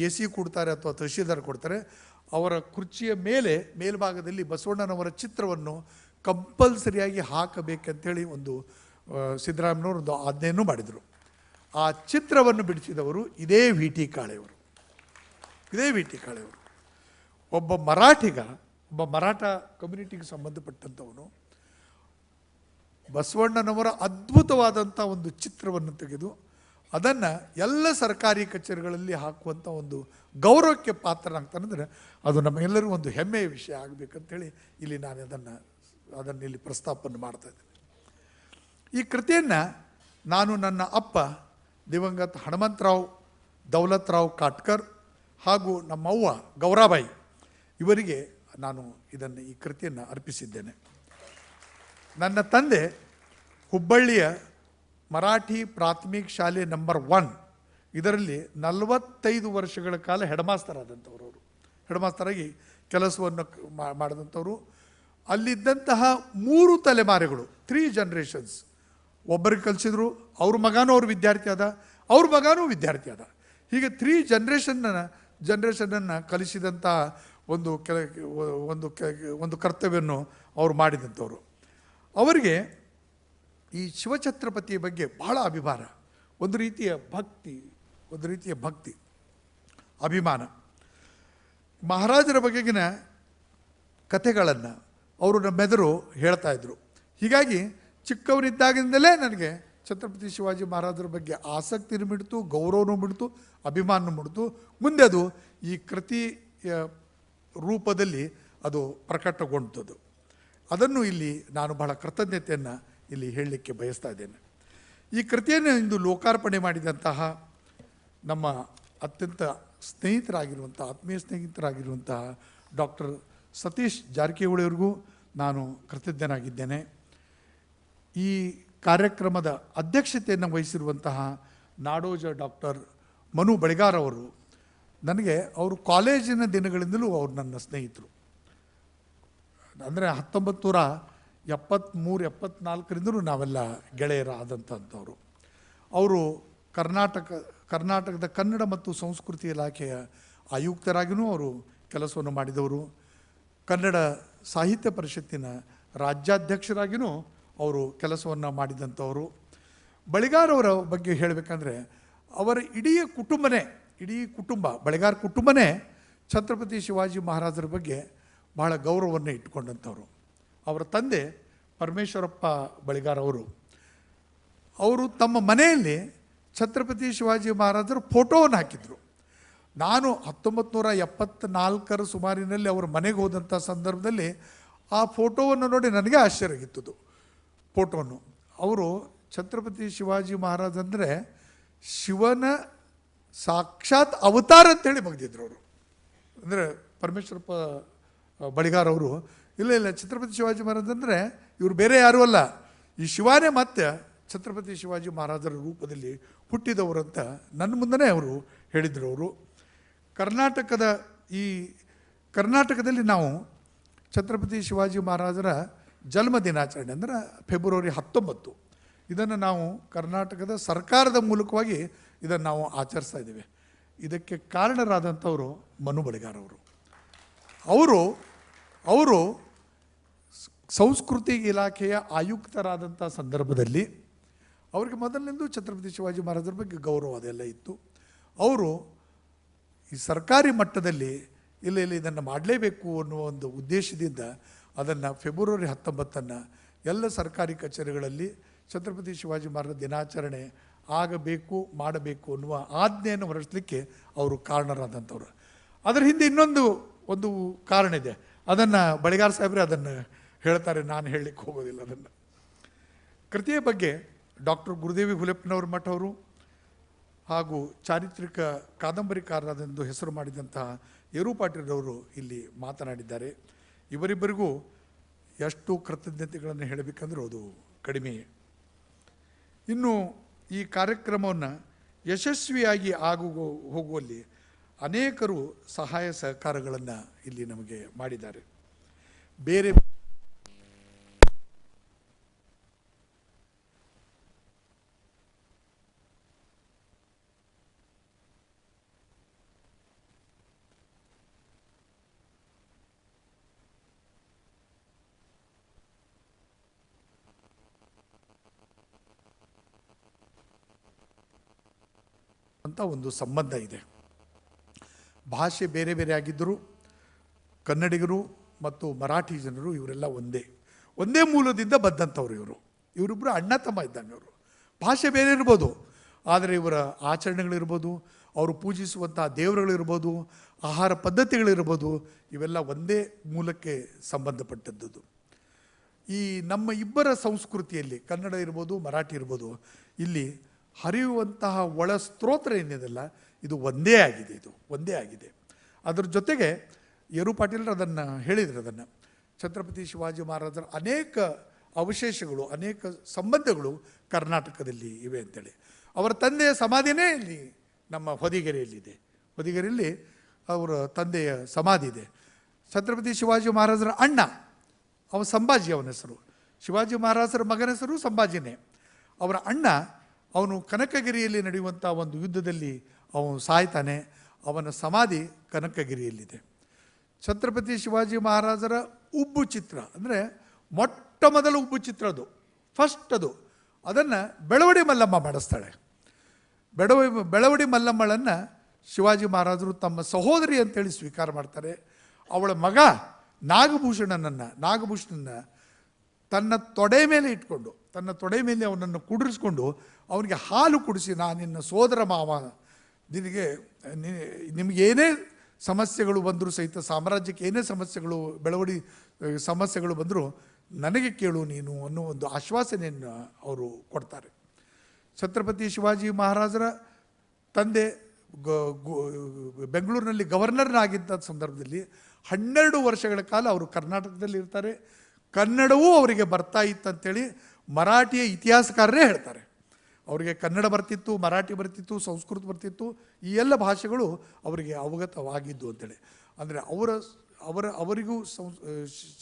AC ಕೊಡ್ತಾರೆ ಅಥವಾ ತಹಶೀಲ್ದಾರ್ ಕೊಡ್ತಾರೆ, ಅವರ ಕುರ್ಚಿಯ ಮೇಲ್ಭಾಗದಲ್ಲಿ ಬಸವಣ್ಣನವರ ಚಿತ್ರವನ್ನು ಕಂಪಲ್ಸರಿಯಾಗಿ ಹಾಕಬೇಕಂತೇಳಿ ಒಂದು ಸಿದ್ದರಾಮಯ್ಯನವರು ಒಂದು ಆಜ್ಞೆಯನ್ನು ಮಾಡಿದರು. ಆ ಚಿತ್ರವನ್ನು ಬಿಡಿಸಿದವರು ಇದೇ ವಿ ಟಿ ಕಾಳೆಯವರು. ಒಬ್ಬ ಮರಾಠ ಕಮ್ಯುನಿಟಿಗೆ ಸಂಬಂಧಪಟ್ಟಂಥವನು ಬಸವಣ್ಣನವರ ಅದ್ಭುತವಾದಂಥ ಒಂದು ಚಿತ್ರವನ್ನು ತೆಗೆದು ಅದನ್ನು ಎಲ್ಲ ಸರ್ಕಾರಿ ಕಚೇರಿಗಳಲ್ಲಿ ಹಾಕುವಂಥ ಒಂದು ಗೌರವಕ್ಕೆ ಪಾತ್ರನಾಗ್ತಾನಂದರೆ ಅದು ನಮಗೆಲ್ಲರಿಗೂ ಒಂದು ಹೆಮ್ಮೆಯ ವಿಷಯ ಆಗಬೇಕಂತೇಳಿ ಇಲ್ಲಿ ನಾನು ಅದನ್ನು ಇಲ್ಲಿ ಪ್ರಸ್ತಾಪವನ್ನು ಮಾಡ್ತಾಯಿದ್ದೇನೆ. ಈ ಕೃತಿಯನ್ನು ನಾನು ನನ್ನ ಅಪ್ಪ ದಿವಂಗತ ಹನುಮಂತರಾವ್ ದೌಲತ್ರಾವ್ ಕಾಟ್ಕರ್ ಹಾಗೂ ನಮ್ಮವ್ವ ಗೌರಾಬಾಯಿ ಇವರಿಗೆ ನಾನು ಈ ಕೃತಿಯನ್ನು ಅರ್ಪಿಸಿದ್ದೇನೆ. ನನ್ನ ತಂದೆ ಹುಬ್ಬಳ್ಳಿಯ ಮರಾಠಿ ಪ್ರಾಥಮಿಕ ಶಾಲೆ ನಂಬರ್ 1 ಇದರಲ್ಲಿ 45 ವರ್ಷಗಳ ಕಾಲ ಹೆಡ್ಮಾಸ್ತರಾದಂಥವರು. ಹೆಡ್ಮಾಸ್ತರಾಗಿ ಕೆಲಸವನ್ನು ಮಾಡಿದಂಥವರು. ಅಲ್ಲಿದ್ದಂತಹ 3 ತಲೆಮಾರುಗಳು, 3 ಜನರೇಷನ್ಸ್ ಒಬ್ಬರಿಗೆ ಕಲಿಸಿದ್ರು. ಅವ್ರ ಮಗನೂ ಅವ್ರ ವಿದ್ಯಾರ್ಥಿ ಆದ, ಅವ್ರ ಮಗನೂ ವಿದ್ಯಾರ್ಥಿ ಆದ. ಹೀಗೆ 3 ಜನರೇಷನನ್ನು ಕಲಿಸಿದಂಥ ಒಂದು ಕರ್ತವ್ಯವನ್ನು ಅವರು ಮಾಡಿದಂಥವ್ರು. ಅವರಿಗೆ ಈ ಶಿವಛತ್ರಪತಿಯ ಬಗ್ಗೆ ಬಹಳ ಅಭಿಮಾನ, ಒಂದು ರೀತಿಯ ಭಕ್ತಿ ಅಭಿಮಾನ. ಮಹಾರಾಜರ ಬಗೆಗಿನ ಕಥೆಗಳನ್ನು ಅವರು ನಮ್ಮೆದುರು ಹೇಳ್ತಾ ಇದ್ರು. ಹೀಗಾಗಿ ಚಿಕ್ಕವನಿದ್ದಾಗಿಂದಲೇ ನನಗೆ ಛತ್ರಪತಿ ಶಿವಾಜಿ ಮಹಾರಾಜರ ಬಗ್ಗೆ ಆಸಕ್ತಿನೂ ಬಿಡ್ತು, ಗೌರವನೂ ಬಿಡ್ತು, ಅಭಿಮಾನನೂ ಬಿಡ್ತು. ಮುಂದೆ ಅದು ಈ ಕೃತಿಯ ರೂಪದಲ್ಲಿ ಅದು ಪ್ರಕಟಗೊಂಡದ್ದು. ಅದನ್ನು ಇಲ್ಲಿ ನಾನು ಬಹಳ ಕೃತಜ್ಞತೆಯನ್ನು ಇಲ್ಲಿ ಹೇಳಲಿಕ್ಕೆ ಬಯಸ್ತಾ ಇದ್ದೇನೆ. ಈ ಕೃತಿಯನ್ನು ಇಂದು ಲೋಕಾರ್ಪಣೆ ಮಾಡಿದಂತಹ ನಮ್ಮ ಅತ್ಯಂತ ಆತ್ಮೀಯ ಸ್ನೇಹಿತರಾಗಿರುವಂತಹ ಡಾಕ್ಟರ್ ಸತೀಶ್ ಜಾರಕಿಹೊಳಿಯವರಿಗೂ ನಾನು ಕೃತಜ್ಞನಾಗಿದ್ದೇನೆ. ಈ ಕಾರ್ಯಕ್ರಮದ ಅಧ್ಯಕ್ಷತೆಯನ್ನು ವಹಿಸಿರುವಂತಹ ನಾಡೋಜ ಡಾಕ್ಟರ್ ಮನು ಬಳಿಗಾರ್ ಅವರು ನನಗೆ ಅವರು ಕಾಲೇಜಿನ ದಿನಗಳಿಂದಲೂ ಅವರು ನನ್ನ ಸ್ನೇಹಿತರು. ಅಂದರೆ 1973-74ರಿಂದಲೂ ನಾವೆಲ್ಲ ಗೆಳೆಯರಾದಂಥವರು. ಅವರು ಕರ್ನಾಟಕದ ಕನ್ನಡ ಮತ್ತು ಸಂಸ್ಕೃತಿ ಇಲಾಖೆಯ ಆಯುಕ್ತರಾಗಿಯೂ ಅವರು ಕೆಲಸವನ್ನು ಮಾಡಿದವರು. ಕನ್ನಡ ಸಾಹಿತ್ಯ ಪರಿಷತ್ತಿನ ರಾಜ್ಯಾಧ್ಯಕ್ಷರಾಗಿಯೂ ಅವರು ಕೆಲಸವನ್ನು ಮಾಡಿದಂಥವರು. ಬಳಿಗಾರವರ ಬಗ್ಗೆ ಹೇಳಬೇಕಂದ್ರೆ ಅವರ ಇಡೀ ಕುಟುಂಬ ಬಳಿಗಾರ್ ಕುಟುಂಬನೇ ಛತ್ರಪತಿ ಶಿವಾಜಿ ಮಹಾರಾಜರ ಬಗ್ಗೆ ಬಹಳ ಗೌರವವನ್ನು ಇಟ್ಟುಕೊಂಡಂಥವ್ರು. ಅವರ ತಂದೆ ಪರಮೇಶ್ವರಪ್ಪ ಬಳಿಗಾರ್ ಅವರು ತಮ್ಮ ಮನೆಯಲ್ಲಿ ಛತ್ರಪತಿ ಶಿವಾಜಿ ಮಹಾರಾಜರ ಫೋಟೋವನ್ನು ಹಾಕಿದರು. ನಾನು 1974 ಸುಮಾರಿನಲ್ಲಿ ಅವರ ಮನೆಗೆ ಹೋದಂಥ ಸಂದರ್ಭದಲ್ಲಿ ಆ ಫೋಟೋವನ್ನು ನೋಡಿ ನನಗೆ ಆಶ್ಚರ್ಯ ಆಗಿತ್ತು. ಫೋಟೋವನ್ನು ಅವರು ಛತ್ರಪತಿ ಶಿವಾಜಿ ಮಹಾರಾಜ್ ಅಂದರೆ ಶಿವನ ಸಾಕ್ಷಾತ್ ಅವತಾರ ಅಂತೇಳಿ ಬಗ್ದಿದ್ರು ಅವರು. ಅಂದರೆ ಪರಮೇಶ್ವರಪ್ಪ ಬಳಿಗಾರ್ ಅವರು ಇಲ್ಲ ಛತ್ರಪತಿ ಶಿವಾಜಿ ಮಹಾರಾಜ್ ಅಂದರೆ ಇವರು ಬೇರೆ ಯಾರೂ ಅಲ್ಲ, ಈ ಶಿವಾನೇ ಮತ್ತೆ ಛತ್ರಪತಿ ಶಿವಾಜಿ ಮಹಾರಾಜರ ರೂಪದಲ್ಲಿ ಹುಟ್ಟಿದವರು ಅಂತ ನನ್ನ ಮುಂದೆ ಅವರು ಹೇಳಿದರು. ಅವರು ಕರ್ನಾಟಕದಲ್ಲಿ ನಾವು ಛತ್ರಪತಿ ಶಿವಾಜಿ ಮಹಾರಾಜರ ಜನ್ಮ ದಿನಾಚರಣೆ ಅಂದರೆ ಫೆಬ್ರವರಿ 19 ಇದನ್ನು ನಾವು ಕರ್ನಾಟಕದ ಸರ್ಕಾರದ ಮೂಲಕವಾಗಿ ಇದನ್ನು ನಾವು ಆಚರಿಸ್ತಾ ಇದ್ದೇವೆ. ಇದಕ್ಕೆ ಕಾರಣರಾದಂಥವರು ಮನು ಬಳಿಗಾರ್ ಅವರು ಸಂಸ್ಕೃತಿ ಇಲಾಖೆಯ ಆಯುಕ್ತರಾದಂಥ ಸಂದರ್ಭದಲ್ಲಿ ಅವರಿಗೆ ಮೊದಲಿನಿಂದ ಛತ್ರಪತಿ ಶಿವಾಜಿ ಮಹಾರಾಜರ ಬಗ್ಗೆ ಗೌರವ ಅದೆಲ್ಲ ಇತ್ತು. ಅವರು ಈ ಸರ್ಕಾರಿ ಮಟ್ಟದಲ್ಲಿ ಇಲ್ಲ ಇದನ್ನು ಮಾಡಲೇಬೇಕು ಅನ್ನುವ ಒಂದು ಉದ್ದೇಶದಿಂದ ಅದನ್ನು ಫೆಬ್ರವರಿ 19 ಎಲ್ಲ ಸರ್ಕಾರಿ ಕಚೇರಿಗಳಲ್ಲಿ ಛತ್ರಪತಿ ಶಿವಾಜಿ ಮಹಾರಾಜ ದಿನಾಚರಣೆ ಮಾಡಬೇಕು ಅನ್ನುವ ಆಜ್ಞೆಯನ್ನು ಹೊರಡಿಸಲಿಕ್ಕೆ ಅವರು ಕಾರಣರಾದಂಥವ್ರು. ಅದರ ಹಿಂದೆ ಒಂದು ಕಾರಣ ಇದೆ, ಅದನ್ನು ಬಳಿಗಾರ್ ಸಾಹೇಬ್ರೆ ಅದನ್ನು ಹೇಳ್ತಾರೆ, ನಾನು ಹೇಳಲಿಕ್ಕೆ ಹೋಗೋದಿಲ್ಲ. ಅದನ್ನು ಕೃತಿಯ ಬಗ್ಗೆ ಡಾಕ್ಟರ್ ಗುರುದೇವಿ ಹುಲೆಪ್ಪನವ್ರ ಮಠ ಅವರು ಹಾಗೂ ಚಾರಿತ್ರಿಕ ಕಾದಂಬರಿಕಾರರೆಂದು ಹೆಸರು ಮಾಡಿದಂತಹ ಯರು ಪಾಟೀಲ್ರವರು ಇಲ್ಲಿ ಮಾತನಾಡಿದ್ದಾರೆ. ಇವರಿಬ್ಬರಿಗೂ ಎಷ್ಟು ಕೃತಜ್ಞತೆಗಳನ್ನು ಹೇಳಬೇಕಂದ್ರೆ ಅದು ಕಡಿಮೆ. ಇನ್ನು ಈ ಕಾರ್ಯಕ್ರಮವನ್ನು ಯಶಸ್ವಿಯಾಗಿ ಹೋಗುವಲ್ಲಿ ಅನೇಕರು ಸಹಾಯ ಸಹಕಾರಗಳನ್ನು ಇಲ್ಲಿ ನಮಗೆ ಮಾಡಿದ್ದಾರೆ. ಬೇರೆ ಅಂತ ಒಂದು ಸಂಬಂಧ ಇದೆ. ಭಾಷೆ ಬೇರೆ ಬೇರೆ ಆಗಿದ್ದರೂ ಕನ್ನಡಿಗರು ಮತ್ತು ಮರಾಠಿ ಜನರು ಇವರೆಲ್ಲ ಒಂದೇ ಮೂಲದಿಂದ ಬಂದಂಥವ್ರು. ಇವರಿಬ್ಬರು ಅಣ್ಣ ತಮ್ಮ ಇದ್ದಂಗೆ. ಅವರು ಭಾಷೆ ಬೇರೆ ಇರ್ಬೋದು, ಆದರೆ ಇವರ ಆಚರಣೆಗಳಿರ್ಬೋದು, ಅವರು ಪೂಜಿಸುವಂಥ ದೇವರುಗಳಿರ್ಬೋದು, ಆಹಾರ ಪದ್ಧತಿಗಳಿರ್ಬೋದು, ಇವೆಲ್ಲ ಒಂದೇ ಮೂಲಕ್ಕೆ ಸಂಬಂಧಪಟ್ಟದ್ದು. ಈ ನಮ್ಮ ಇಬ್ಬರ ಸಂಸ್ಕೃತಿಯಲ್ಲಿ ಕನ್ನಡ ಇರ್ಬೋದು ಮರಾಠಿ ಇರ್ಬೋದು, ಇಲ್ಲಿ ಹರಿಯುವಂತಹ ಒಳ ಸ್ತೋತ್ರ ಏನಿದೆಲ್ಲ ಇದು ಒಂದೇ ಆಗಿದೆ. ಅದರ ಜೊತೆಗೆ ಯರು ಪಾಟೀಲರು ಅದನ್ನು ಹೇಳಿದರು. ಅದನ್ನು ಛತ್ರಪತಿ ಶಿವಾಜಿ ಮಹಾರಾಜರ ಅನೇಕ ಅವಶೇಷಗಳು, ಅನೇಕ ಸಂಬಂಧಗಳು ಕರ್ನಾಟಕದಲ್ಲಿ ಇವೆ ಅಂತೇಳಿ. ಅವರ ತಂದೆಯ ಸಮಾಧಿನೇ ಇಲ್ಲಿ ನಮ್ಮ ಹೊದಿಗೆರೆಯಲ್ಲಿ ಅವರ ತಂದೆಯ ಸಮಾಧಿ ಇದೆ. ಛತ್ರಪತಿ ಶಿವಾಜಿ ಮಹಾರಾಜರ ಅಣ್ಣ ಸಂಭಾಜಿ, ಅವನ ಹೆಸರು. ಶಿವಾಜಿ ಮಹಾರಾಜರ ಮಗನ ಹೆಸರು ಸಂಭಾಜಿನೇ. ಅವರ ಅಣ್ಣ ಅವನು ಕನಕಗಿರಿಯಲ್ಲಿ ನಡೆಯುವಂಥ ಒಂದು ಯುದ್ಧದಲ್ಲಿ ಅವನು ಸಾಯ್ತಾನೆ. ಅವನ ಸಮಾಧಿ ಕನಕಗಿರಿಯಲ್ಲಿದೆ. ಛತ್ರಪತಿ ಶಿವಾಜಿ ಮಹಾರಾಜರ ಉಬ್ಬು ಚಿತ್ರ ಅಂದರೆ ಮೊಟ್ಟ ಮೊದಲ ಉಬ್ಬು ಚಿತ್ರ, ಅದು ಅದನ್ನು ಬೆಳವಡಿ ಮಲ್ಲಮ್ಮ ಮಾಡಿಸ್ತಾಳೆ. ಬೆಳವಡಿ ಮಲ್ಲಮ್ಮಳನ್ನು ಶಿವಾಜಿ ಮಹಾರಾಜರು ತಮ್ಮ ಸಹೋದರಿ ಅಂತೇಳಿ ಸ್ವೀಕಾರ ಮಾಡ್ತಾರೆ. ಅವಳ ಮಗ ನಾಗಭೂಷಣನ ತನ್ನ ತೊಡೆ ಮೇಲೆ ಇಟ್ಕೊಂಡು, ತನ್ನ ತೊಡೆ ಮೇಲೆ ಅವನನ್ನು ಕುಡಿಸ್ಕೊಂಡು ಅವನಿಗೆ ಹಾಲು ಕುಡಿಸಿ, ನಾನು ನಿನ್ನ ಸೋದರ ಮಾವ, ನಿಮಗೇನೇ ಸಮಸ್ಯೆಗಳು ಬಂದರೂ ಸಹಿತ, ಸಾಮ್ರಾಜ್ಯಕ್ಕೆ ಏನೇ ಸಮಸ್ಯೆಗಳು ಬಂದರೂ ನನಗೆ ಕೇಳು ನೀನು ಅನ್ನೋ ಒಂದು ಆಶ್ವಾಸನೆಯನ್ನು ಅವರು ಕೊಡ್ತಾರೆ. ಛತ್ರಪತಿ ಶಿವಾಜಿ ಮಹಾರಾಜರ ತಂದೆ ಬೆಂಗಳೂರಿನಲ್ಲಿ ಗವರ್ನರ್ನಾಗಿದ್ದ ಸಂದರ್ಭದಲ್ಲಿ 12 ವರ್ಷಗಳ ಕಾಲ ಅವರು ಕರ್ನಾಟಕದಲ್ಲಿ ಇರ್ತಾರೆ. ಕನ್ನಡವೂ ಅವರಿಗೆ ಬರ್ತಾ ಇತ್ತಂತೇಳಿ ಮರಾಠಿಯ ಇತಿಹಾಸಕಾರರೇ ಹೇಳ್ತಾರೆ. ಅವರಿಗೆ ಕನ್ನಡ ಬರ್ತಿತ್ತು, ಮರಾಠಿ ಬರ್ತಿತ್ತು, ಸಂಸ್ಕೃತ ಬರ್ತಿತ್ತು, ಈ ಎಲ್ಲ ಭಾಷೆಗಳು ಅವರಿಗೆ ಅವಗತವಾಗಿದ್ದು ಅಂತೇಳಿ. ಅಂದರೆ ಅವರಿಗೂ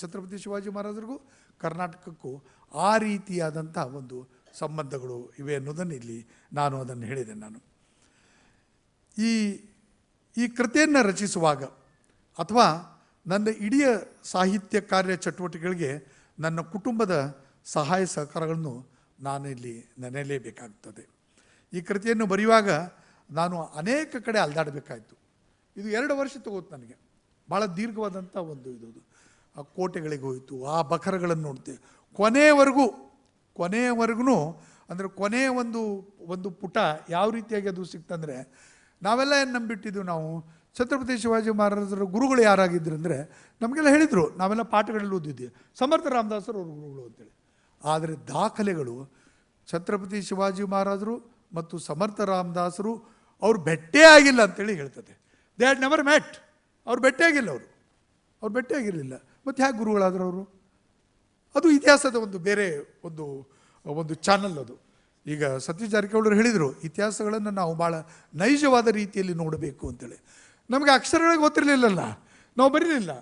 ಛತ್ರಪತಿ ಶಿವಾಜಿ ಮಹಾರಾಜರಿಗೂ ಕರ್ನಾಟಕಕ್ಕೂ ಆ ರೀತಿಯಾದಂಥ ಒಂದು ಸಂಬಂಧಗಳು ಇವೆ ಅನ್ನೋದನ್ನು ಇಲ್ಲಿ ನಾನು ಅದನ್ನು ಹೇಳಿದೆ. ನಾನು ಈ ಕೃತಿಯನ್ನು ರಚಿಸುವಾಗ ಅಥವಾ ನನ್ನ ಇಡೀ ಸಾಹಿತ್ಯ ಕಾರ್ಯ ಚಟುವಟಿಕೆಗಳಿಗೆ ನನ್ನ ಕುಟುಂಬದ ಸಹಾಯ ಸಹಕಾರಗಳನ್ನು ನಾನು ಇಲ್ಲಿ ನೆನೆಯಲೇಬೇಕಾಗ್ತದೆ. ಈ ಕೃತಿಯನ್ನು ಬರೆಯುವಾಗ ನಾನು ಅನೇಕ ಕಡೆ ಅಲ್ದಾಡಬೇಕಾಯಿತು. ಇದು 2 ವರ್ಷ ತಗೋತು ನನಗೆ. ಭಾಳ ದೀರ್ಘವಾದಂಥ ಒಂದು ಇದು. ಆ ಕೋಟೆಗಳಿಗೆ ಹೋಯಿತು, ಆ ಬಖರಗಳನ್ನು ನೋಡ್ತೇವೆ, ಕೊನೆಯವರೆಗೂ ಅಂದರೆ ಕೊನೆಯ ಒಂದು ಪುಟ ಯಾವ ರೀತಿಯಾಗಿ ಅದು ಸಿಕ್ತಂದರೆ, ನಾವೆಲ್ಲ ಏನು ನಂಬಿಟ್ಟಿದ್ದು, ನಾವು ಛತ್ರಪತಿ ಶಿವಾಜಿ ಮಹಾರಾಜರ ಗುರುಗಳು ಯಾರಾಗಿದ್ರು ಅಂದರೆ ನಮಗೆಲ್ಲ ಹೇಳಿದರು, ನಾವೆಲ್ಲ ಪಾಠಗಳಲ್ಲಿ ಓದಿದ್ವಿ, ಸಮರ್ಥ ರಾಮದಾಸರು ಅವ್ರ ಗುರುಗಳು ಅಂತೇಳಿ. ಆದರೆ ದಾಖಲೆಗಳು ಛತ್ರಪತಿ ಶಿವಾಜಿ ಮಹಾರಾಜರು ಮತ್ತು ಸಮರ್ಥ ರಾಮದಾಸರು ಅವ್ರು ಭೇಟೇ ಆಗಿಲ್ಲ ಅಂತೇಳಿ ಹೇಳ್ತದೆ. They had never mat. ಅವ್ರು ಭೇಟೇ ಆಗಿಲ್ಲ, ಅವ್ರು ಭೇಟೇ ಆಗಿರಲಿಲ್ಲ. ಮತ್ತು ಹೇಗೆ ಗುರುಗಳಾದರು ಅವರು? ಅದು ಇತಿಹಾಸದ ಒಂದು ಬೇರೆ ಒಂದು ಚಾನಲ್ ಅದು. ಈಗ ಸತೀಶ್ ಜಾರಕಿಹೊಳಿ ಹೇಳಿದರು, ಇತಿಹಾಸಗಳನ್ನು ನಾವು ಭಾಳ ನೈಜವಾದ ರೀತಿಯಲ್ಲಿ ನೋಡಬೇಕು ಅಂತೇಳಿ. ನಮಗೆ ಅಕ್ಷರಗಳಿಗೆ ಗೊತ್ತಿರಲಿಲ್ಲಲ್ಲ, ನಾವು ಬರೀಲಿಲ್ಲ,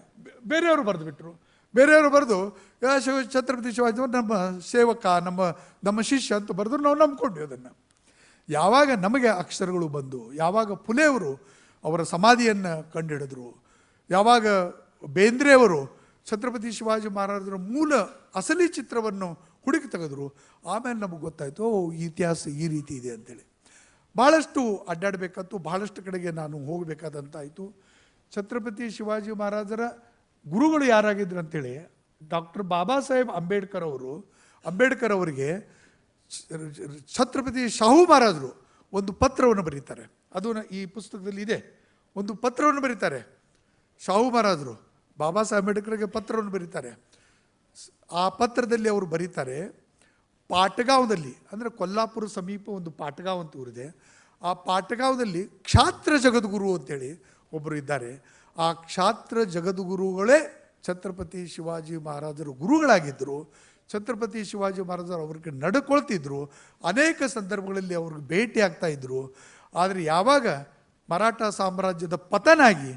ಬೇರೆಯವರು ಬರೆದುಬಿಟ್ರು. ಬೇರೆಯವರು ಬರೆದು ಛತ್ರಪತಿ ಶಿವಾಜಿ ನಮ್ಮ ಸೇವಕ, ನಮ್ಮ ಶಿಷ್ಯ ಅಂತ ಬರೆದ್ರು, ನಾವು ನಂಬ್ಕೊಂಡ್ವಿ ಅದನ್ನು. ಯಾವಾಗ ನಮಗೆ ಅಕ್ಷರಗಳು ಬಂದು, ಯಾವಾಗ ಪುಲೆಯವರು ಅವರ ಸಮಾಧಿಯನ್ನು ಕಂಡುಹಿಡಿದ್ರು, ಯಾವಾಗ ಬೇಂದ್ರೆಯವರು ಛತ್ರಪತಿ ಶಿವಾಜಿ ಮಹಾರಾಜರ ಮೂಲ ಅಸಲಿ ಚಿತ್ರವನ್ನು ಹುಡುಕಿ ತೆಗೆದ್ರು, ಆಮೇಲೆ ನಮಗೆ ಗೊತ್ತಾಯಿತು, ಈ ಇತಿಹಾಸ ಈ ರೀತಿ ಇದೆ ಅಂತೇಳಿ. ಭಾಳಷ್ಟು ಅಡ್ಡಾಡಬೇಕಾಯ್ತು, ಭಾಳಷ್ಟು ಕಡೆಗೆ ನಾನು ಹೋಗಬೇಕಾದಂತಾಯಿತು. ಛತ್ರಪತಿ ಶಿವಾಜಿ ಮಹಾರಾಜರ ಗುರುಗಳು ಯಾರಾಗಿದ್ರು ಅಂಥೇಳಿ ಡಾಕ್ಟರ್ ಬಾಬಾ ಸಾಹೇಬ್ ಅಂಬೇಡ್ಕರ್ ಅವರಿಗೆ ಛತ್ರಪತಿ ಶಾಹು ಮಹಾರಾಜರು ಒಂದು ಪತ್ರವನ್ನು ಬರೀತಾರೆ. ಅದು ಈ ಪುಸ್ತಕದಲ್ಲಿ ಇದೆ. ಒಂದು ಪತ್ರವನ್ನು ಬರೀತಾರೆ ಶಾಹು ಮಹಾರಾಜರು ಬಾಬಾ ಸಾಹೇಬ್ ಅಂಬೇಡ್ಕರ್ಗೆ ಪತ್ರವನ್ನು ಬರೀತಾರೆ. ಆ ಪತ್ರದಲ್ಲಿ ಅವರು ಬರೀತಾರೆ, ಪಾಟಗಾಂವದಲ್ಲಿ, ಅಂದರೆ ಕೊಲ್ಲಾಪುರ ಸಮೀಪ ಒಂದು ಪಾಟಗಾಂವ್ ಅಂತ ಊರಿದೆ, ಆ ಪಾಟಗಾಂವದಲ್ಲಿ ಕ್ಷಾತ್ರ ಜಗದ್ಗುರು ಅಂತೇಳಿ ಒಬ್ಬರು ಇದ್ದಾರೆ. ಆ ಕ್ಷಾತ್ರ ಜಗದ್ಗುರುಗಳೇ ಛತ್ರಪತಿ ಶಿವಾಜಿ ಮಹಾರಾಜರು ಗುರುಗಳಾಗಿದ್ದರು. ಛತ್ರಪತಿ ಶಿವಾಜಿ ಮಹಾರಾಜರು ಅವ್ರಿಗೆ ನಡ್ಕೊಳ್ತಿದ್ರು, ಅನೇಕ ಸಂದರ್ಭಗಳಲ್ಲಿ ಅವ್ರಿಗೆ ಭೇಟಿ ಆಗ್ತಾಯಿದ್ರು. ಆದರೆ ಯಾವಾಗ ಮರಾಠ ಸಾಮ್ರಾಜ್ಯದ ಪತನಾಗಿ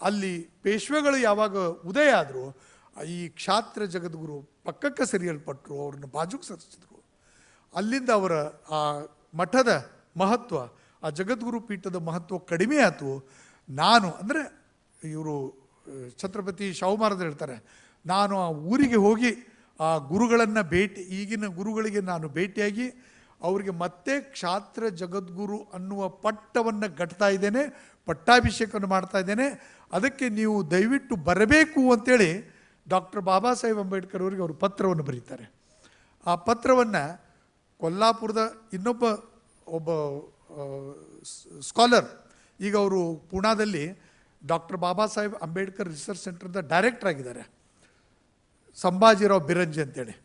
ಅಲ್ಲಿ ಪೇಶ್ವೆಗಳು ಯಾವಾಗ ಉದಯ ಆದರೂ, ಈ ಕ್ಷಾತ್ರ ಜಗದ್ಗುರು ಪಕ್ಕಕ್ಕೆ ಸರಿಯಲ್ಪಟ್ಟರು, ಅವ್ರನ್ನ ಬಾಜುಗೆ ಸರಿಸಿದ್ರು. ಅಲ್ಲಿಂದ ಅವರ ಆ ಮಠದ ಮಹತ್ವ, ಆ ಜಗದ್ಗುರು ಪೀಠದ ಮಹತ್ವ ಕಡಿಮೆ ಆಯಿತು. ನಾನು ಅಂದರೆ ಇವರು ಛತ್ರಪತಿ ಶಾಹು ಮಹಾರಾಜರು ಹೇಳ್ತಾರೆ, ನಾನು ಆ ಊರಿಗೆ ಹೋಗಿ ಆ ಗುರುಗಳನ್ನು ಈಗಿನ ಗುರುಗಳಿಗೆ ನಾನು ಭೇಟಿಯಾಗಿ ಅವರಿಗೆ ಮತ್ತೆ ಕ್ಷಾತ್ರ ಜಗದ್ಗುರು ಅನ್ನುವ ಪಟ್ಟವನ್ನು ಕಟ್ತಾ ಇದ್ದೇನೆ, ಪಟ್ಟಾಭಿಷೇಕವನ್ನು ಮಾಡ್ತಾ ಇದ್ದೇನೆ, ಅದಕ್ಕೆ ನೀವು ದಯವಿಟ್ಟು ಬರಬೇಕು ಅಂತೇಳಿ ಡಾಕ್ಟರ್ ಬಾಬಾ ಸಾಹೇಬ್ ಅಂಬೇಡ್ಕರ್ ಅವರಿಗೆ ಅವರು ಪತ್ರವನ್ನು ಬರೀತಾರೆ. ಆ ಪತ್ರವನ್ನು ಕೊಲ್ಲಾಪುರದ ಒಬ್ಬ ಸ್ಕಾಲರ್, ಈಗ ಅವರು ಪೂನಾದಲ್ಲಿ doctor Baba Saheb Ambedkar research ಸೆಂಟರ್ದ director ಆಗಿದ್ದಾರೆ, ಸಂಭಾಜಿರಾವ್ ಬಿರಂಜಿ ಅಂತೇಳಿ.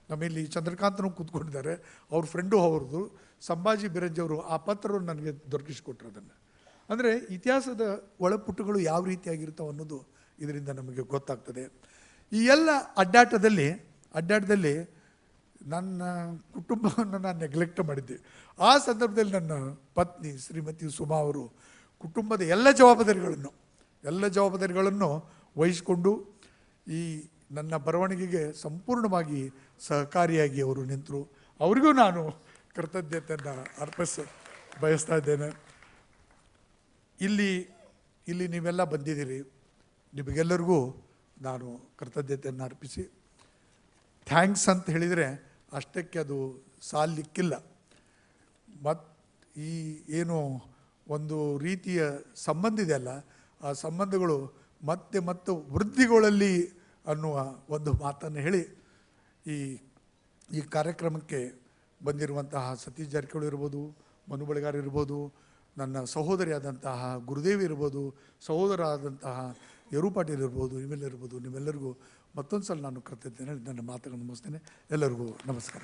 ನಮ್ಮಲ್ಲಿ ಚಂದ್ರಕಾಂತನೂ ಕೂತ್ಕೊಂಡಿದ್ದಾರೆ, ಅವ್ರ ಫ್ರೆಂಡು ಅವ್ರದ್ದು ಸಂಭಾಜಿ ಬಿರಂಜಿ ಅವರು ಆ ಪತ್ರವನ್ನು ನನಗೆ ದೊರಕಿಸಿಕೊಟ್ರು. ಅದನ್ನು ಅಂದರೆ ಇತಿಹಾಸದ ಒಳಪುಟಗಳು ಯಾವ ರೀತಿಯಾಗಿರ್ತಾವೆ ಅನ್ನೋದು ಇದರಿಂದ ನಮಗೆ ಗೊತ್ತಾಗ್ತದೆ. ಈ ಎಲ್ಲ ಅಡ್ಡಾಟದಲ್ಲಿ ನನ್ನ ಕುಟುಂಬವನ್ನು ನಾನು ನೆಗ್ಲೆಕ್ಟ್ ಮಾಡಿದ್ದೆ. ಆ ಸಂದರ್ಭದಲ್ಲಿ ನನ್ನ ಪತ್ನಿ ಶ್ರೀಮತಿ ಸುಮಾ ಅವರು ಕುಟುಂಬದ ಎಲ್ಲ ಜವಾಬ್ದಾರಿಗಳನ್ನು ವಹಿಸಿಕೊಂಡು ಈ ನನ್ನ ಬರವಣಿಗೆಗೆ ಸಂಪೂರ್ಣವಾಗಿ ಸಹಕಾರಿಯಾಗಿ ಅವರು ನಿಂತರು. ಅವರಿಗೂ ನಾನು ಕೃತಜ್ಞತೆಯನ್ನು ಬಯಸ್ತಾ ಇದ್ದೇನೆ. ಇಲ್ಲಿ ನೀವೆಲ್ಲ ಬಂದಿದ್ದೀರಿ, ನಿಮಗೆಲ್ಲರಿಗೂ ನಾನು ಕೃತಜ್ಞತೆಯನ್ನು ಅರ್ಪಿಸಿ, ಥ್ಯಾಂಕ್ಸ್ ಅಂತ ಹೇಳಿದರೆ ಅಷ್ಟಕ್ಕೆ ಅದು ಸಾಲಿಕ್ಕಿಲ್ಲ. ಮತ್ತು ಈ ಏನು ಒಂದು ರೀತಿಯ ಸಂಬಂಧ ಇದೆಯಲ್ಲ, ಆ ಸಂಬಂಧಗಳು ಮತ್ತೆ ವೃದ್ಧಿಗೊಳ್ಳಲಿ ಅನ್ನುವ ಒಂದು ಮಾತನ್ನು ಹೇಳಿ ಈ ಕಾರ್ಯಕ್ರಮಕ್ಕೆ ಬಂದಿರುವಂತಹ ಸತೀಶ್ ಜಾರಕಿಹೊಳಿ ಇರ್ಬೋದು, ಮನು ಬಳಿಗಾರ್ ಇರ್ಬೋದು, ನನ್ನ ಸಹೋದರಿಯಾದಂತಹ ಗುರುದೇವಿ ಇರ್ಬೋದು, ಸಹೋದರ ಆದಂತಹ ಯರು ಪಾಟೀಲ್ ಇರ್ಬೋದು, ನಿಮ್ಮೆಲ್ಲರಿಗೂ ಮತ್ತೊಂದು ಸಲ ನಾನು ಕೃತಜ್ಞತೆ ನನ್ನ ಮಾತುಗಳನ್ನು ಮುಗಿಸ್ತೇನೆ. ಎಲ್ಲರಿಗೂ ನಮಸ್ಕಾರ.